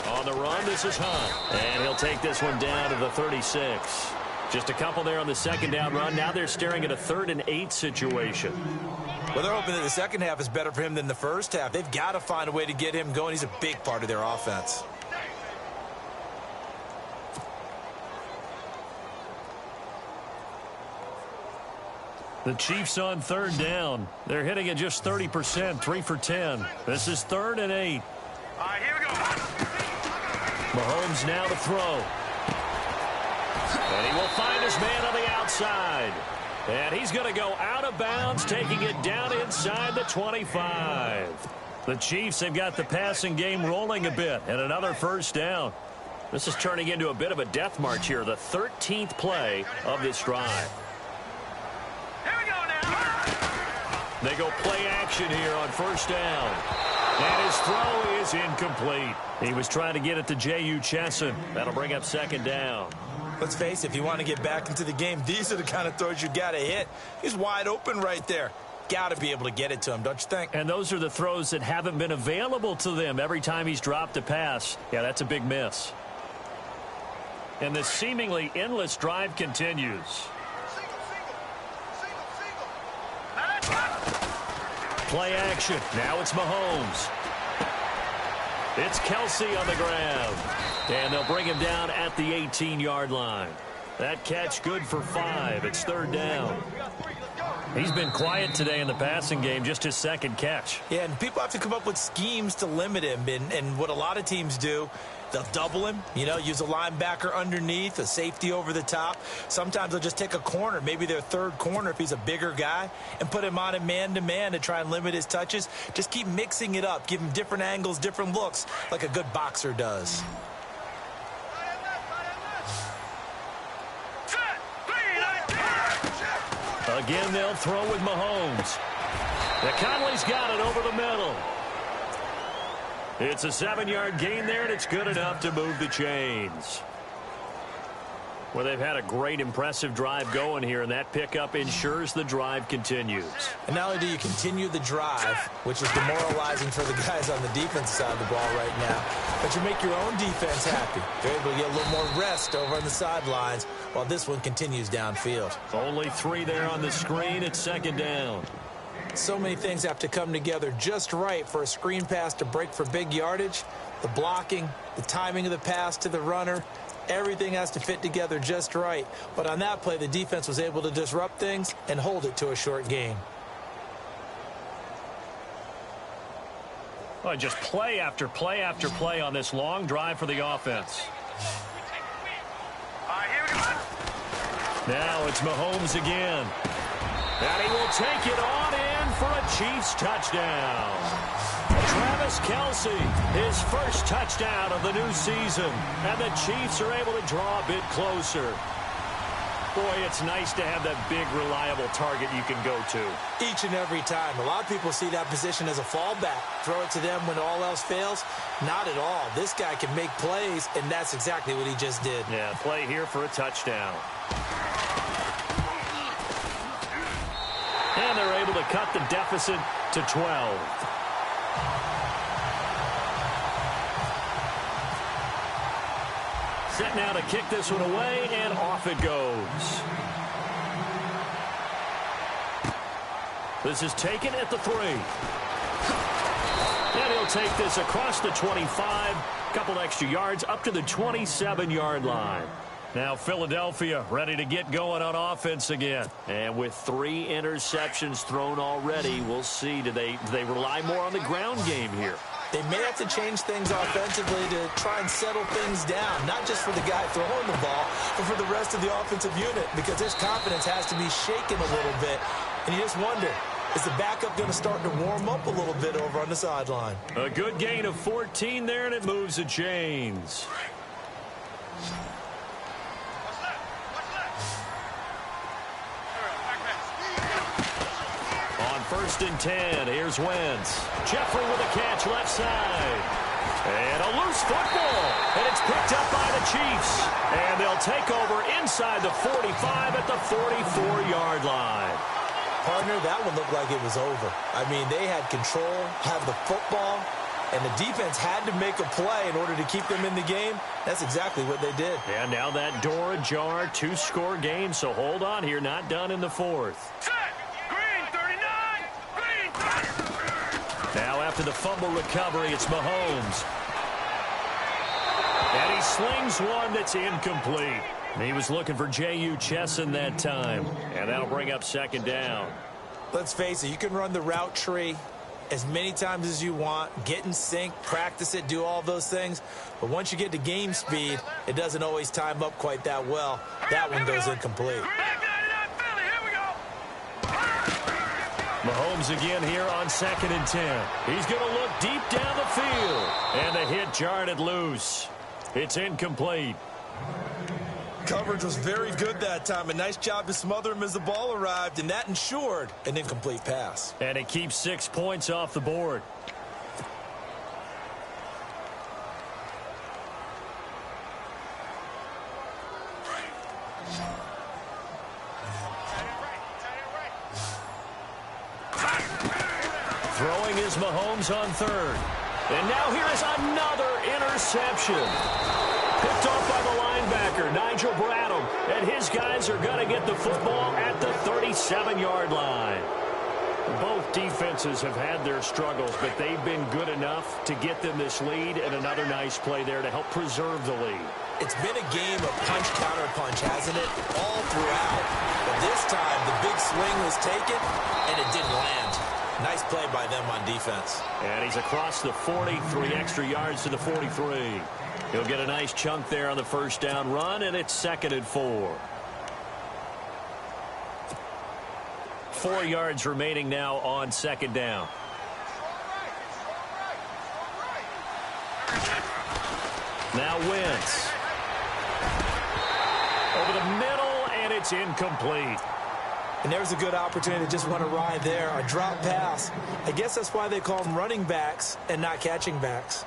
Speaker 2: On the run, this is Hunt. And he'll take this one down to the 36. Just a couple there on the 2nd down run. Now they're staring at a 3rd and 8 situation.
Speaker 4: Well, they're hoping that the second half is better for him than the first half. They've got to find a way to get him going. He's a big part of their offense.
Speaker 2: The Chiefs on 3rd down. They're hitting at just 30%, 3 for 10. This is 3rd and 8.
Speaker 5: All right, here we go.
Speaker 2: Mahomes now to throw. And he will find his man on the outside. And he's going to go out of bounds, taking it down inside the 25. The Chiefs have got the passing game rolling a bit, and another first down. This is turning into a bit of a death march here, the 13th play of this drive.
Speaker 5: Here we go now.
Speaker 2: They go play action here on first down. And his throw is incomplete. He was trying to get it to J.U. Chesson. That'll bring up second down.
Speaker 4: Let's face it, if you want to get back into the game, these are the kind of throws you got to hit. He's wide open right there. Got to be able to get it to him, don't you think?
Speaker 2: And those are the throws that haven't been available to them every time he's dropped a pass. Yeah, that's a big miss. And the seemingly endless drive continues. Play action. Now it's Mahomes. It's Kelsey on the ground. And they'll bring him down at the 18-yard line. That catch good for 5. It's third down. He's been quiet today in the passing game, just his second catch.
Speaker 4: Yeah, and people have to come up with schemes to limit him. And what a lot of teams do, they'll double him, use a linebacker underneath, a safety over the top. Sometimes they'll just take a corner, maybe their third corner if he's a bigger guy, and put him on a man-to-man to try and limit his touches. Just keep mixing it up, give him different angles, different looks, like a good boxer does.
Speaker 2: Again, they'll throw with Mahomes. Conley's got it over the middle. It's a 7-yard gain there, and it's good enough to move the chains. Well, they've had a great, impressive drive going here, and that pickup ensures the drive continues.
Speaker 4: And not only do you continue the drive, which is demoralizing for the guys on the defense side of the ball right now, but you make your own defense happy. They're able to get a little more rest over on the sidelines while this one continues downfield.
Speaker 2: Only 3 there on the screen. It's second down.
Speaker 4: So many things have to come together just right for a screen pass to break for big yardage. The blocking, the timing of the pass to the runner, everything has to fit together just right. But on that play, the defense was able to disrupt things and hold it to a short gain.
Speaker 2: Oh, just play after play after play on this long drive for the offense.
Speaker 5: Here we go.
Speaker 2: Now it's Mahomes again. And he will take it on in for a Chiefs touchdown. Travis Kelsey, his first touchdown of the new season. And the Chiefs are able to draw a bit closer. Boy, it's nice to have that big, reliable target you can go to.
Speaker 4: Each and every time. A lot of people see that position as a fallback. Throw it to them when all else fails. Not at all. This guy can make plays, and that's exactly what he just did.
Speaker 2: Yeah, play here for a touchdown. And they're able to cut the deficit to 12. Set now to kick this one away, and off it goes. This is taken at the 3. And he'll take this across the 25, couple extra yards up to the 27-yard line. Now Philadelphia ready to get going on offense again. And with 3 interceptions thrown already, we'll see. Do they rely more on the ground game here?
Speaker 4: They may have to change things offensively to try and settle things down, not just for the guy throwing the ball, but for the rest of the offensive unit, because his confidence has to be shaken a little bit. And you just wonder, is the backup going to start to warm up a little bit over on the sideline?
Speaker 2: A good gain of 14 there, and it moves the chains. First and 10. Here's Wentz. Jeffrey with a catch left side. And a loose football. And it's picked up by the Chiefs. And they'll take over inside the 45 at the 44-yard line.
Speaker 4: Partner, that one looked like it was over. I mean, they had control, had the football, and the defense had to make a play in order to keep them in the game. That's exactly what they did.
Speaker 2: And now that door ajar, 2-score game. So hold on here, not done in the 4th. Now after the fumble recovery, it's Mahomes. And he slings one that's incomplete. He was looking for J.U. Chesson that time. And that'll bring up second down.
Speaker 4: Let's face it, you can run the route tree as many times as you want, get in sync, practice it, do all those things. But once you get to game speed, it doesn't always time up quite that well. That one goes incomplete.
Speaker 2: Mahomes again here on 2nd and 10. He's going to look deep down the field. And the hit jarred it loose. It's incomplete.
Speaker 4: Coverage was very good that time. A nice job to smother him as the ball arrived, and that ensured an incomplete pass.
Speaker 2: And it keeps 6 points off the board. Throwing is Mahomes on 3rd. And now here is another interception. Picked off by the linebacker, Nigel Bradham. And his guys are going to get the football at the 37-yard line. Both defenses have had their struggles, but they've been good enough to get them this lead, and another nice play there to help preserve the lead.
Speaker 4: It's been a game of punch-counter-punch, hasn't it? All throughout. But this time, the big swing was taken, and it didn't land. Nice play by them on defense.
Speaker 2: And he's across the 40, 3 extra yards to the 43. He'll get a nice chunk there on the first down run, and it's 2nd and 4. 4 yards remaining now on 2nd down. Now Wentz. Over the middle, and it's incomplete.
Speaker 4: And there's a good opportunity to just want to ride there. A drop pass. I guess that's why they call them running backs and not catching backs.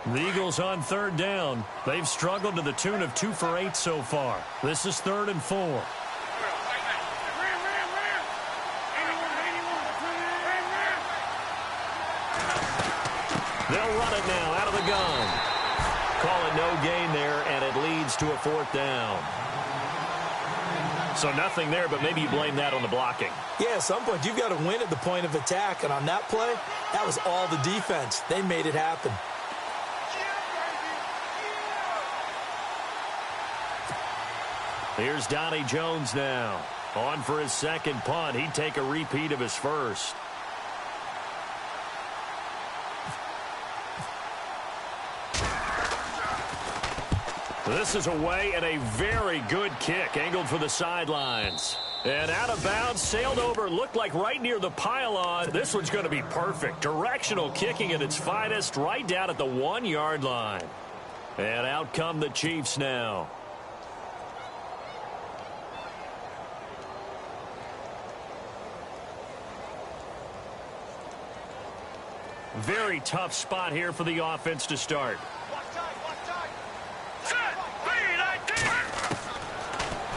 Speaker 2: The Eagles on 3rd down. They've struggled to the tune of 2 for 8 so far. This is 3rd and 4. They'll run it now out of the gun. Call it no gain there, and it leads to a 4th down. So nothing there, but maybe you blame that on the blocking.
Speaker 4: Yeah, at some point, you've got to win at the point of attack. And on that play, that was all the defense. They made it happen.
Speaker 2: Here's Donnie Jones now. On for his 2nd punt. He'd take a repeat of his first. This is away, and a very good kick angled for the sidelines. And out of bounds, sailed over, looked like right near the pylon. This one's going to be perfect. Directional kicking at its finest, right down at the 1-yard line. And out come the Chiefs now. Very tough spot here for the offense to start.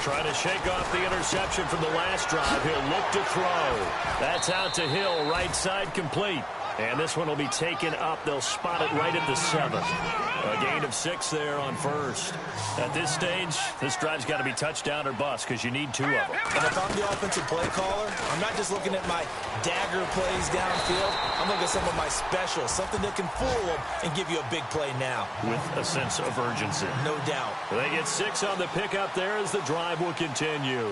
Speaker 2: Trying to shake off the interception from the last drive. He'll look to throw. That's out to Hill, right side complete. And this one will be taken up. They'll spot it right at the 7. A gain of 6 there on 1st. At this stage, this drive's got to be touchdown or bust because you need 2 of them.
Speaker 4: And if I'm the offensive play caller, I'm not just looking at my dagger plays downfield. I'm looking at some of my specials, something that can fool them and give you a big play now.
Speaker 2: With a sense of urgency.
Speaker 4: No doubt.
Speaker 2: They get 6 on the pickup there as the drive will continue.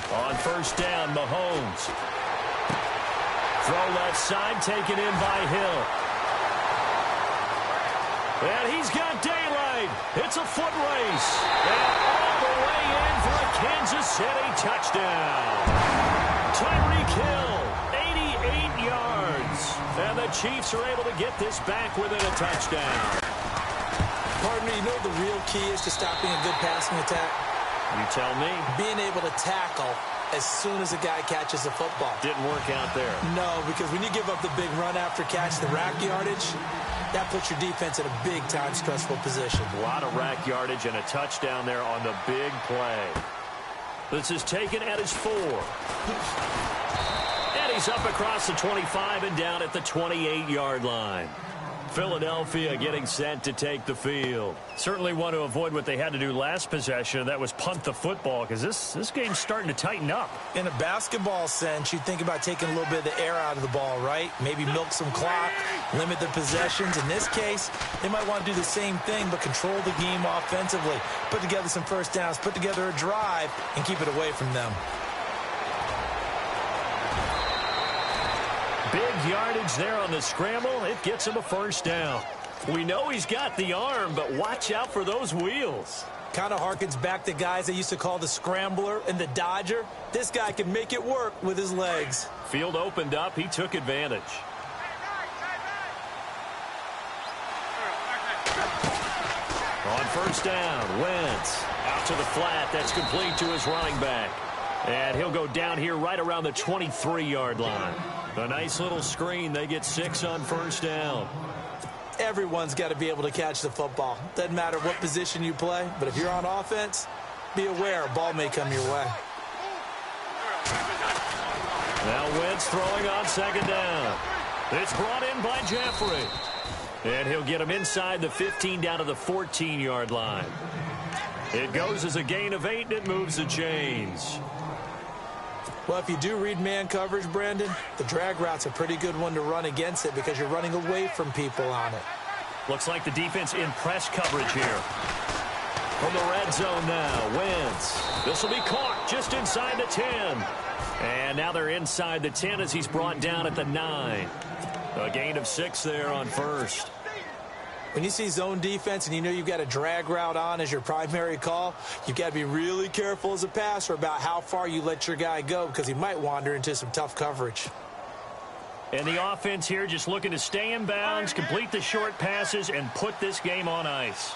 Speaker 2: On 1st down, Mahomes. Throw left side, taken in by Hill. And he's got daylight. It's a foot race. And all the way in for a Kansas City touchdown. Tyreek Hill, 88 yards. And the Chiefs are able to get this back within a touchdown.
Speaker 4: Partner, you know what the real key is to stopping a good passing attack?
Speaker 2: You tell me.
Speaker 4: Being able to tackle as soon as a guy catches the football.
Speaker 2: Didn't work out there.
Speaker 4: No, because when you give up the big run after catch, the rack yardage, that puts your defense in a big-time stressful position.
Speaker 2: A lot of rack yardage and a touchdown there on the big play. This is taken at his 4. And he's up across the 25 and down at the 28-yard line. Philadelphia getting set to take the field. Certainly want to avoid what they had to do last possession, that was punt the football, because this game's starting to tighten up.
Speaker 4: In a basketball sense, you think about taking a little bit of the air out of the ball, right? Maybe milk some clock, limit the possessions. In this case, they might want to do the same thing, but control the game offensively. Put together some first downs, put together a drive, and keep it away from them.
Speaker 2: Big yardage there on the scramble. It gets him a first down. We know he's got the arm, but watch out for those wheels.
Speaker 4: Kind of harkens back to guys they used to call the scrambler and the dodger. This guy can make it work with his legs.
Speaker 2: Field opened up. He took advantage. On first down, Wentz out to the flat. That's complete to his running back. And he'll go down here right around the 23-yard line. A nice little screen. They get 6 on first down.
Speaker 4: Everyone's got to be able to catch the football. Doesn't matter what position you play, but if you're on offense, be aware a ball may come your way.
Speaker 2: Now Wentz throwing on second down. It's brought in by Jeffrey. And he'll get him inside the 15 down to the 14-yard line. It goes as a gain of 8, and it moves the chains.
Speaker 4: Well, if you do read man coverage, Brandon, the drag route's a pretty good one to run against it because you're running away from people on it.
Speaker 2: Looks like the defense in press coverage here. From the red zone now, Wentz. This will be caught just inside the 10. And now they're inside the 10 as he's brought down at the 9. A gain of 6 there on first.
Speaker 4: When you see zone defense and you know you've got a drag route on as your primary call, you've got to be really careful as a passer about how far you let your guy go because he might wander into some tough coverage.
Speaker 2: And the offense here just looking to stay in bounds, complete the short passes, and put this game on ice.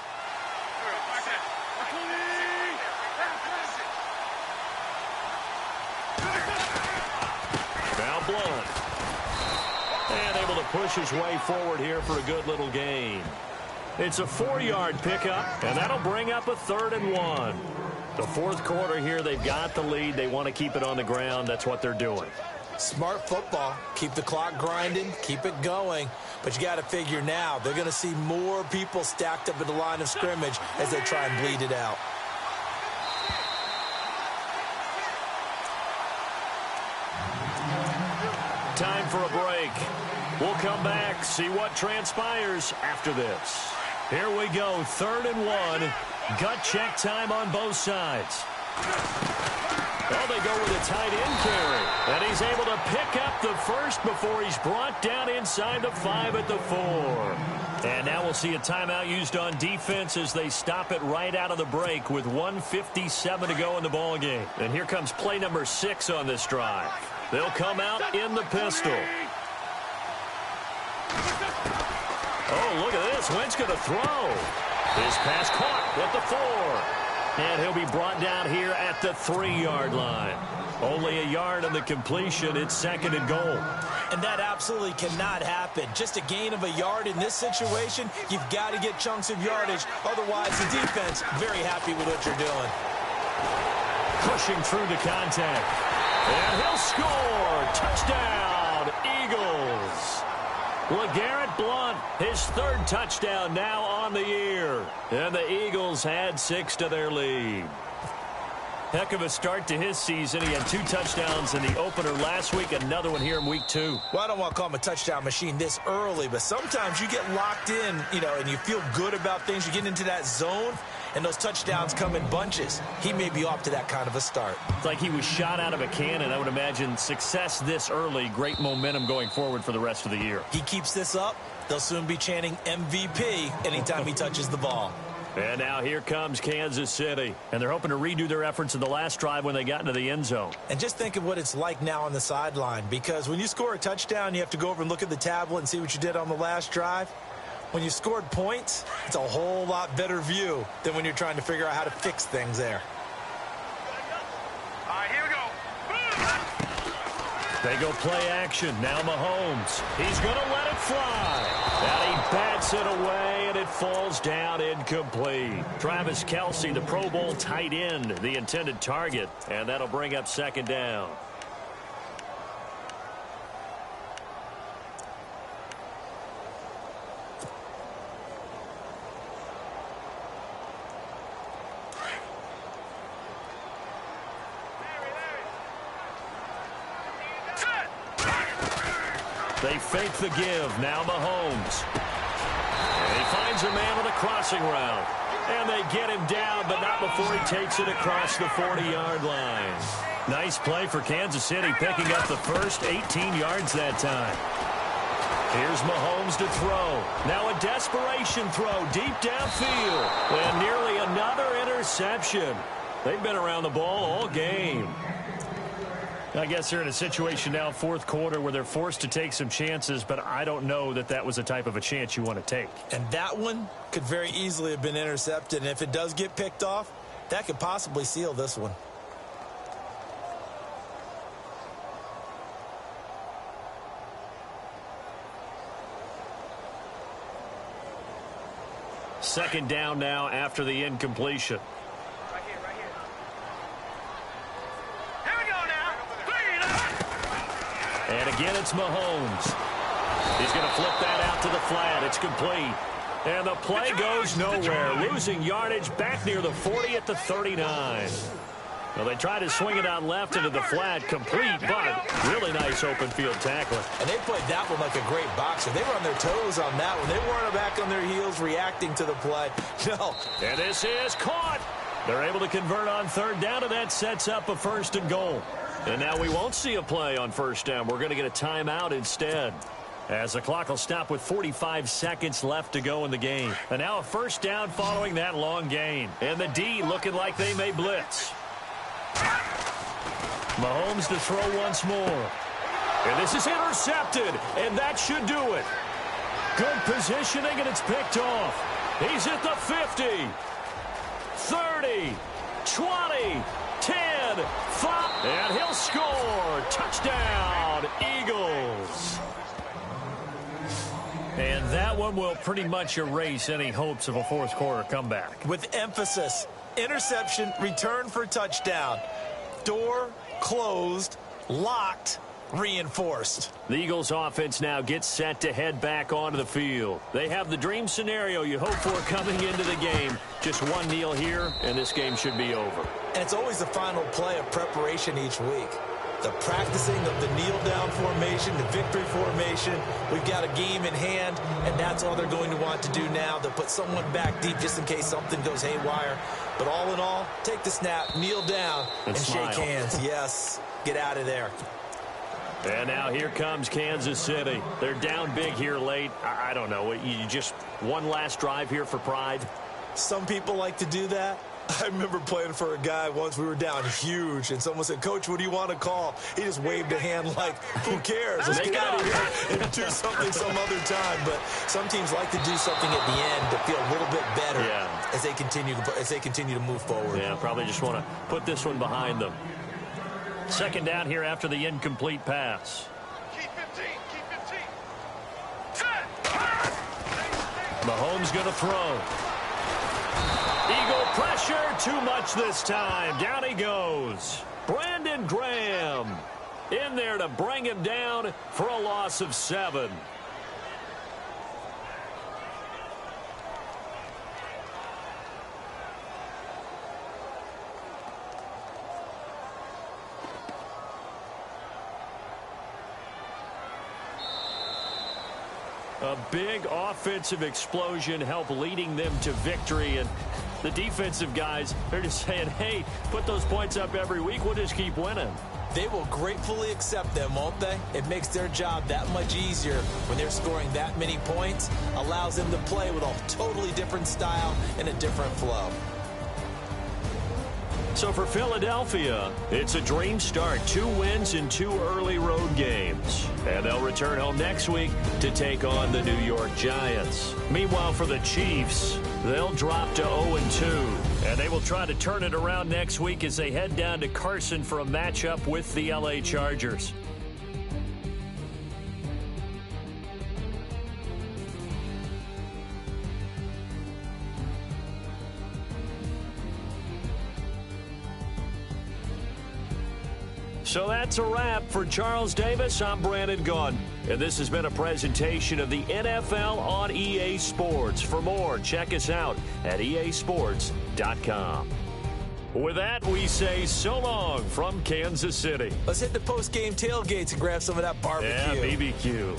Speaker 2: Now Blunt. And able to push his way forward here for a good little gain. It's a 4-yard pickup, and that'll bring up a 3rd and 1. The fourth quarter here, they've got the lead. They want to keep it on the ground. That's what they're doing.
Speaker 4: Smart football. Keep the clock grinding. Keep it going. But you got to figure now they're going to see more people stacked up at the line of scrimmage as they try and bleed it out.
Speaker 2: Time for a break. We'll come back, see what transpires after this. Here we go, 3rd and 1. Gut check time on both sides. Well, they go with a tight end carry. And he's able to pick up the first before he's brought down inside the 5 at the 4. And now we'll see a timeout used on defense as they stop it right out of the break with 1:57 to go in the ballgame. And here comes play number 6 on this drive. They'll come out in the pistol. Oh, look at this. Wentz going to throw. His pass caught with the 4. And he'll be brought down here at the 3-yard line. Only a yard on the completion. It's 2nd and goal.
Speaker 4: And that absolutely cannot happen. Just a gain of a yard in this situation, you've got to get chunks of yardage. Otherwise, the defense, very happy with what you're doing.
Speaker 2: Pushing through the contact. And he'll score. Touchdown, Eagles. LeGarrette Blount, his 3rd touchdown now on the year. And the Eagles add 6 to their lead. Heck of a start to his season. He had 2 touchdowns in the opener last week, another one here in week 2.
Speaker 4: Well, I don't want to call him a touchdown machine this early, but sometimes you get locked in, and you feel good about things. You get into that zone, and those touchdowns come in bunches. He may be off to that kind of a start.
Speaker 2: It's like he was shot out of a cannon. I would imagine success this early, great momentum going forward for the rest of the year.
Speaker 4: He keeps this up, they'll soon be chanting MVP anytime he touches the ball.
Speaker 2: And now here comes Kansas City. And they're hoping to redo their efforts in the last drive when they got into the end zone.
Speaker 4: And just think of what it's like now on the sideline. Because when you score a touchdown, you have to go over and look at the tablet and see what you did on the last drive. When you scored points, it's a whole lot better view than when you're trying to figure out how to fix things there.
Speaker 5: All right, here we go.
Speaker 2: They go play action. Now Mahomes. He's going to let it fly. And he bats it away, and it falls down incomplete. Travis Kelce, the Pro Bowl tight end, the intended target. And that'll bring up 2nd down. They fake the give. Now Mahomes. And he finds a man on a crossing route. And they get him down, but not before he takes it across the 40-yard line. Nice play for Kansas City, picking up the first 18 yards that time. Here's Mahomes to throw. Now a desperation throw deep downfield. And nearly another interception. They've been around the ball all game. I guess they're in a situation now, fourth quarter, where they're forced to take some chances, but I don't know that that was the type of a chance you want to take.
Speaker 4: And that one could very easily have been intercepted. And if it does get picked off, that could possibly seal this one.
Speaker 2: Second down now after the incompletion.
Speaker 5: Right here. Here we go now. Clean up.
Speaker 2: And again, it's Mahomes. He's going to flip that out to the flat. It's complete. And the play goes nowhere. Losing yardage back near the 40 at the 39. Well, they tried to swing it out left into the flat, complete, but really nice open field tackling.
Speaker 4: And they played that one like a great boxer. They were on their toes on that one. They weren't back on their heels reacting to the play. No.
Speaker 2: And this is caught. They're able to convert on third down, and that sets up a first and goal. And now we won't see a play on first down. We're going to get a timeout instead, as the clock will stop with 45 seconds left to go in the game. And now a first down following that long gain. And the D looking like they may blitz. Mahomes to throw once more. And this is intercepted, and that should do it. Good positioning, and it's picked off. He's at the 50, 30, 20, 10, 5, and he'll score. Touchdown, Eagles. And that one will pretty much erase any hopes of a fourth quarter comeback.
Speaker 4: With emphasis, interception, return for touchdown. Door closed, locked, reinforced.
Speaker 2: The Eagles offense now gets set to head back onto the field. They have the dream scenario you hope for coming into the game. Just one kneel here, and this game should be over.
Speaker 4: And it's always the final play of preparation each week. The practicing of the kneel-down formation, the victory formation. We've got a game in hand, and that's all they're going to want to do now. They'll put someone back deep just in case something goes haywire. But all in all, take the snap, kneel down, and shake hands. Yes, get out of there.
Speaker 2: And now here comes Kansas City. They're down big here late. I don't know. You just one last drive here for pride?
Speaker 4: Some people like to do that. I remember playing for a guy once. We were down huge, and someone said, "Coach, what do you want to call?" He just waved a hand like, who cares? Let's get out of here and do something some other time. But some teams like to do something at the end to feel a little bit better as they continue to move forward. Yeah,
Speaker 2: probably just want to put this one behind them. Second down here after the incomplete pass.
Speaker 5: Keep 15.
Speaker 2: Mahomes going to throw. Eagle pressure, too much this time. Down he goes. Brandon Graham in there to bring him down for a loss of 7. A big offensive explosion helped leading them to victory, and the defensive guys, they're just saying, hey, put those points up every week, we'll just keep winning.
Speaker 4: They will gratefully accept them, won't they? It makes their job that much easier when they're scoring that many points, allows them to play with a totally different style and a different flow.
Speaker 2: So for Philadelphia, it's a dream start. 2 wins in 2 early road games. And they'll return home next week to take on the New York Giants. Meanwhile, for the Chiefs, they'll drop to 0-2. And they will try to turn it around next week as they head down to Carson for a matchup with the LA Chargers. So that's a wrap for Charles Davis. I'm Brandon Gaudin, and this has been a presentation of the NFL on EA Sports. For more, check us out at easports.com. With that, we say so long from Kansas City.
Speaker 4: Let's hit the post-game tailgates and grab some of that barbecue.
Speaker 2: Yeah, BBQ.